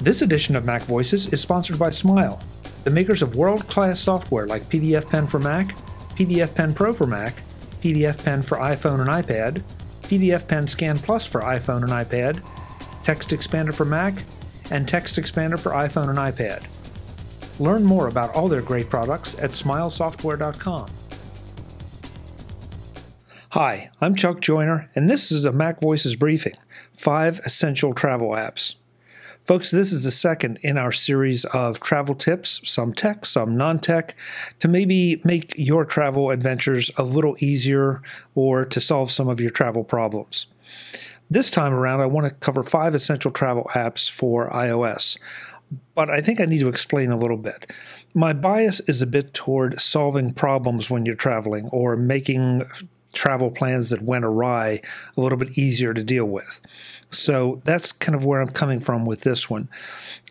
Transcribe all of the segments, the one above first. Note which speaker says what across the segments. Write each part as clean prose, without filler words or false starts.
Speaker 1: This edition of Mac Voices is sponsored by Smile, the makers of world-class software like PDF Pen for Mac, PDF Pen Pro for Mac, PDF Pen for iPhone and iPad, PDF Pen Scan Plus for iPhone and iPad, Text Expander for Mac, and Text Expander for iPhone and iPad. Learn more about all their great products at smilesoftware.com. Hi, I'm Chuck Joyner, and this is a Mac Voices briefing, 5 essential travel apps. Folks, this is the second in our series of travel tips, some tech, some non-tech, to maybe make your travel adventures a little easier or to solve some of your travel problems. This time around, I want to cover 5 essential travel apps for iOS, but I think I need to explain a little bit. My bias is a bit toward solving problems when you're traveling or making travel plans that went awry a little bit easier to deal with. So that's kind of where I'm coming from with this one.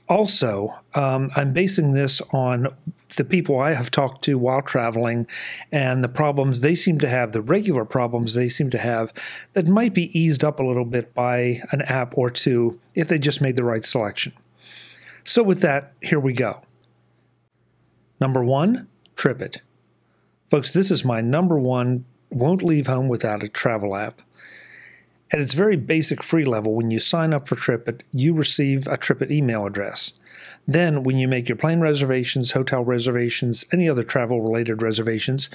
Speaker 1: Also, I'm basing this on the people I have talked to while traveling and the problems they seem to have, the regular problems they seem to have that might be eased up a little bit by an app or two if they just made the right selection. So with that, here we go. Number 1, TripIt. Folks, this is my number 1 won't leave home without a travel app. At its very basic free level, when you sign up for TripIt, you receive a TripIt email address. Then, when you make your plane reservations, hotel reservations, any other travel-related reservations,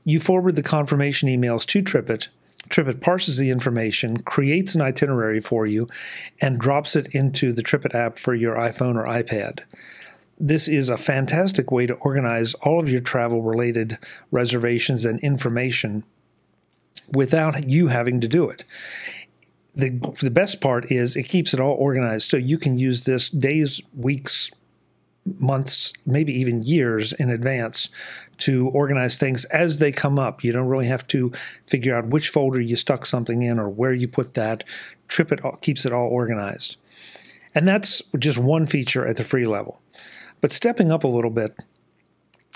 Speaker 1: you forward the confirmation emails to TripIt. TripIt parses the information, creates an itinerary for you, and drops it into the TripIt app for your iPhone or iPad. This is a fantastic way to organize all of your travel-related reservations and information without you having to do it. The best part is it keeps it all organized, so you can use this days, weeks, months, maybe even years in advance to organize things as they come up. You don't really have to figure out which folder you stuck something in or where you put that. TripIt keeps it all organized. And that's just one feature at the free level. But stepping up a little bit,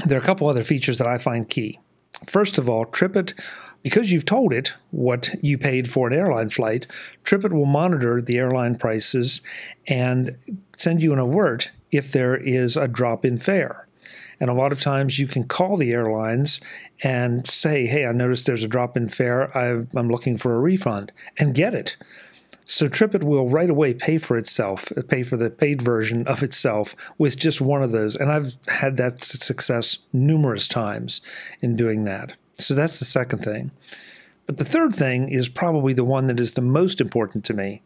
Speaker 1: there are a couple other features that I find key. First of all, TripIt, because you've told it what you paid for an airline flight, TripIt will monitor the airline prices and send you an alert if there is a drop in fare. And a lot of times you can call the airlines and say, hey, I noticed there's a drop in fare. I'm looking for a refund, and get it. So TripIt will right away pay for the paid version of itself with just one of those. And I've had that success numerous times in doing that. So that's the second thing. But the third thing is probably the one that is the most important to me.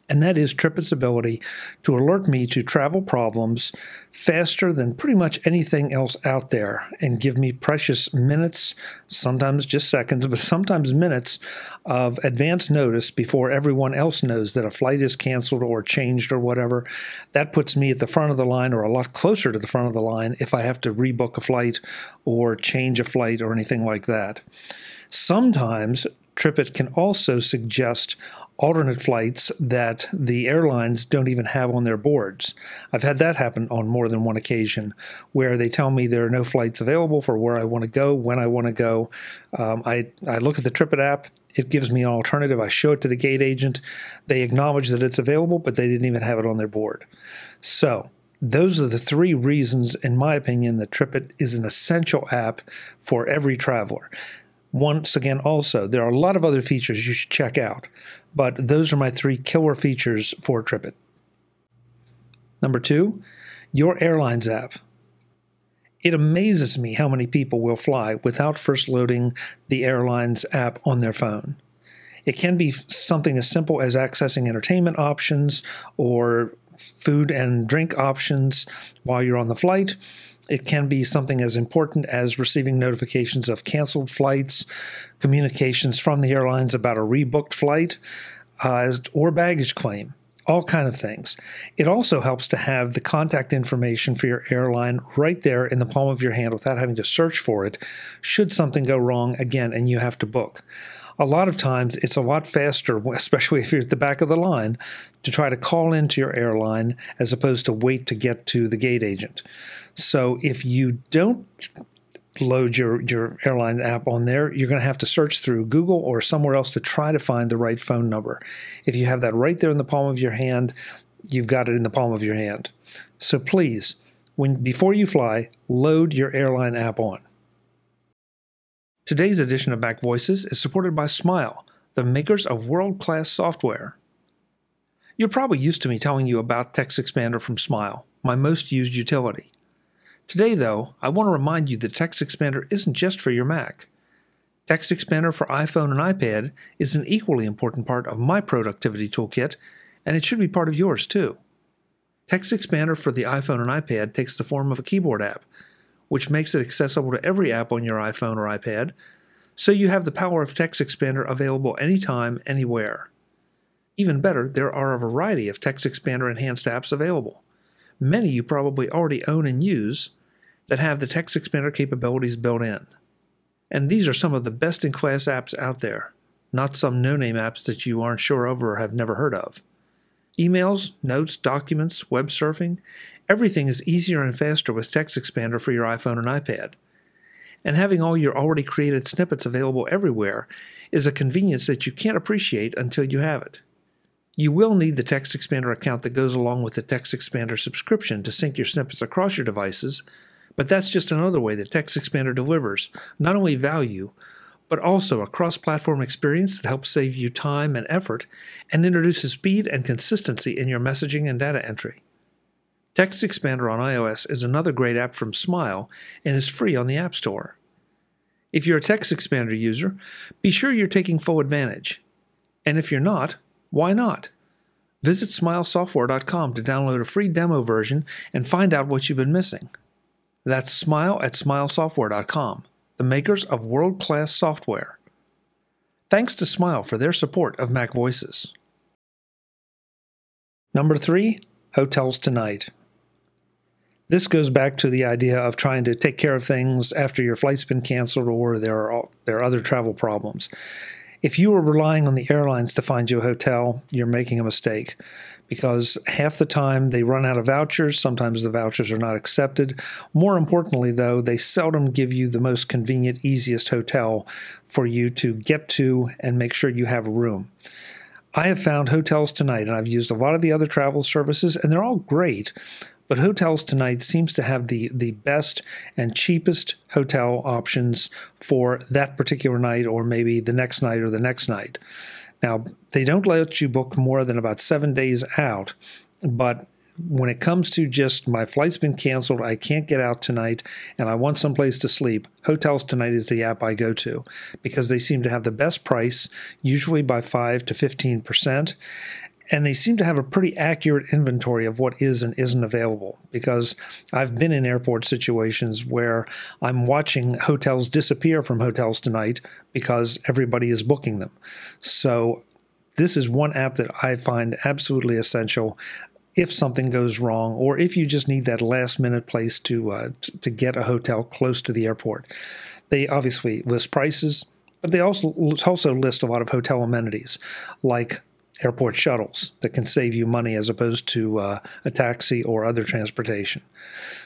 Speaker 1: And that is TripIt's ability to alert me to travel problems faster than pretty much anything else out there and give me precious minutes, sometimes just seconds, but sometimes minutes of advance notice before everyone else knows that a flight is canceled or changed or whatever. That puts me at the front of the line or a lot closer to the front of the line if I have to rebook a flight or change a flight or anything like that. Sometimes TripIt can also suggest alternate flights that the airlines don't even have on their boards. I've had that happen on more than one occasion where they tell me there are no flights available for where I want to go, when I want to go. I look at the TripIt app. It gives me an alternative. I show it to the gate agent. They acknowledge that it's available, but they didn't even have it on their board. So those are the 3 reasons, in my opinion, that TripIt is an essential app for every traveler. Once again, also, there are a lot of other features you should check out, but those are my 3 killer features for TripIt. Number 2, your airlines app. It amazes me how many people will fly without first loading the airlines app on their phone. It can be something as simple as accessing entertainment options or food and drink options while you're on the flight. It can be something as important as receiving notifications of canceled flights, communications from the airlines about a rebooked flight, or baggage claim, all kind of things. It also helps to have the contact information for your airline right there in the palm of your hand without having to search for it should something go wrong again and you have to book. A lot of times it's a lot faster, especially if you're at the back of the line, to try to call into your airline as opposed to wait to get to the gate agent. So if you don't load your airline app on there, you're going to have to search through Google or somewhere else to try to find the right phone number. If you have that right there in the palm of your hand, you've got it in the palm of your hand. So please, before you fly, load your airline app on. Today's edition of MacVoices is supported by Smile, the makers of world-class software. You're probably used to me telling you about Text Expander from Smile, my most used utility. Today, though, I want to remind you that Text Expander isn't just for your Mac. Text Expander for iPhone and iPad is an equally important part of my productivity toolkit, and it should be part of yours too. Text Expander for the iPhone and iPad takes the form of a keyboard app, which makes it accessible to every app on your iPhone or iPad, so you have the power of Text Expander available anytime, anywhere. Even better, there are a variety of Text Expander enhanced apps available. Many you probably already own and use that have the Text Expander capabilities built in. And these are some of the best-in-class apps out there, not some no-name apps that you aren't sure of or have never heard of. Emails, notes, documents, web surfing, everything is easier and faster with Text Expander for your iPhone and iPad. And having all your already created snippets available everywhere is a convenience that you can't appreciate until you have it. You will need the Text Expander account that goes along with the Text Expander subscription to sync your snippets across your devices, but that's just another way that Text Expander delivers not only value, but also a cross-platform experience that helps save you time and effort and introduces speed and consistency in your messaging and data entry. Text Expander on iOS is another great app from Smile and is free on the App Store. If you're a Text Expander user, be sure you're taking full advantage. And if you're not, why not? Visit smilesoftware.com to download a free demo version and find out what you've been missing. That's smile at smilesoftware.com, the makers of world-class software. Thanks to Smile for their support of MacVoices. Number 3, Hotels Tonight. This goes back to the idea of trying to take care of things after your flight's been canceled or there are other travel problems. If you are relying on the airlines to find you a hotel, you're making a mistake because half the time they run out of vouchers. Sometimes the vouchers are not accepted. More importantly, though, they seldom give you the most convenient, easiest hotel for you to get to and make sure you have a room. I have found Hotels Tonight, and I've used a lot of the other travel services, and they're all great. But Hotels Tonight seems to have the best and cheapest hotel options for that particular night or maybe the next night or the next night. Now, they don't let you book more than about 7 days out, but when it comes to just my flight's been canceled, I can't get out tonight, and I want someplace to sleep, Hotels Tonight is the app I go to because they seem to have the best price, usually by 5 to 15%. And they seem to have a pretty accurate inventory of what is and isn't available because I've been in airport situations where I'm watching hotels disappear from Hotels Tonight because everybody is booking them. So this is one app that I find absolutely essential if something goes wrong or if you just need that last-minute place to get a hotel close to the airport. They obviously list prices, but they also list a lot of hotel amenities like airport shuttles that can save you money as opposed to a taxi or other transportation.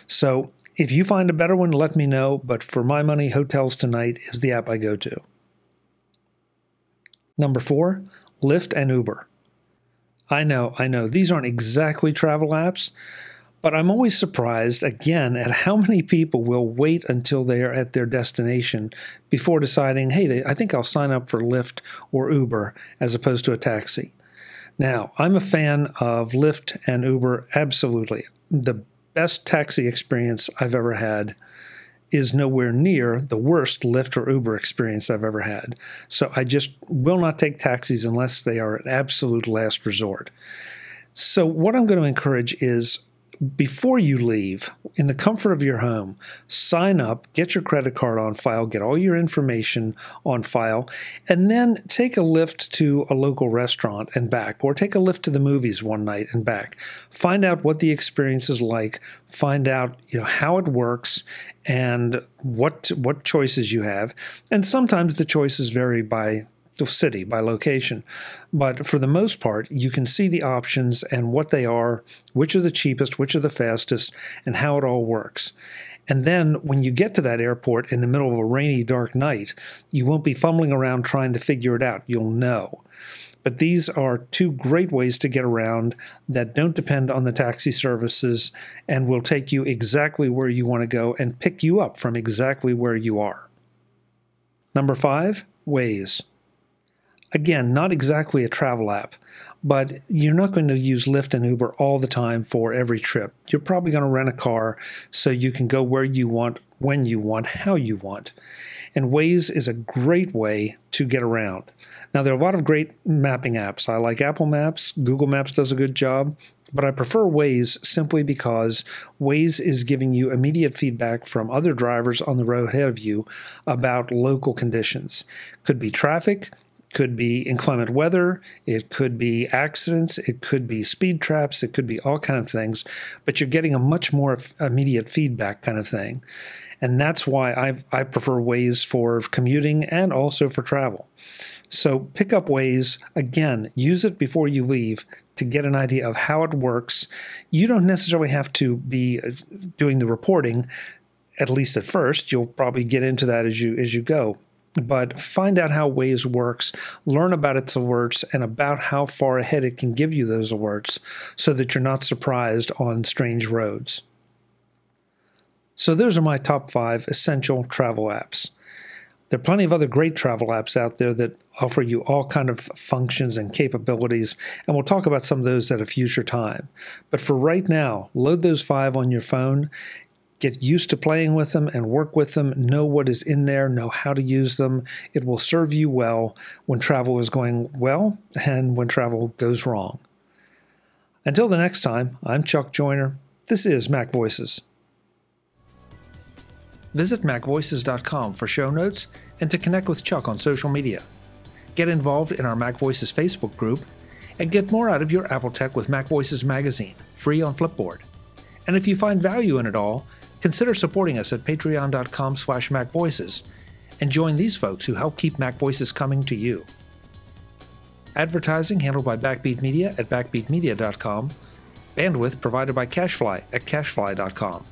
Speaker 1: So if you find a better one, let me know. But for my money, Hotels Tonight is the app I go to. Number 4, Lyft and Uber. I know, these aren't exactly travel apps, but I'm always surprised, again, at how many people will wait until they are at their destination before deciding, hey, I think I'll sign up for Lyft or Uber as opposed to a taxi. Now, I'm a fan of Lyft and Uber, absolutely. The best taxi experience I've ever had is nowhere near the worst Lyft or Uber experience I've ever had. So I just will not take taxis unless they are an absolute last resort. So what I'm going to encourage is before you leave, in the comfort of your home, sign up, get your credit card on file, get all your information on file, and then take a Lyft to a local restaurant and back, or take a Lyft to the movies one night and back. Find out what the experience is like, find out how it works, and what choices you have. And sometimes the choices vary by the city, by location. But for the most part, you can see the options and what they are, which are the cheapest, which are the fastest, and how it all works. And then when you get to that airport in the middle of a rainy, dark night, you won't be fumbling around trying to figure it out. You'll know. But these are two great ways to get around that don't depend on the taxi services and will take you exactly where you want to go and pick you up from exactly where you are. Number 5, Waze. Again, not exactly a travel app, but you're not going to use Lyft and Uber all the time for every trip. You're probably going to rent a car so you can go where you want, when you want, how you want. And Waze is a great way to get around. Now, there are a lot of great mapping apps. I like Apple Maps. Google Maps does a good job. But I prefer Waze simply because Waze is giving you immediate feedback from other drivers on the road ahead of you about local conditions. Could be traffic, could be inclement weather, it could be accidents, it could be speed traps, it could be all kind of things, but you're getting a much more immediate feedback kind of thing. And that's why I prefer Waze for commuting and also for travel. So pick up Waze. Again, use it before you leave to get an idea of how it works. You don't necessarily have to be doing the reporting, at least at first. You'll probably get into that as you go. But find out how Waze works, learn about its alerts, and about how far ahead it can give you those alerts so that you're not surprised on strange roads. So those are my top 5 essential travel apps. There are plenty of other great travel apps out there that offer you all kind of functions and capabilities, and we'll talk about some of those at a future time. But for right now, load those 5 on your phone. Get used to playing with them and work with them. Know what is in there. Know how to use them. It will serve you well when travel is going well and when travel goes wrong. Until the next time, I'm Chuck Joyner. This is MacVoices. Visit MacVoices.com for show notes and to connect with Chuck on social media. Get involved in our MacVoices Facebook group and get more out of your Apple tech with MacVoices Magazine, free on Flipboard. And if you find value in it all, consider supporting us at patreon.com/MacVoices and join these folks who help keep MacVoices coming to you. Advertising handled by Backbeat Media at backbeatmedia.com. Bandwidth provided by CacheFly at cachefly.com.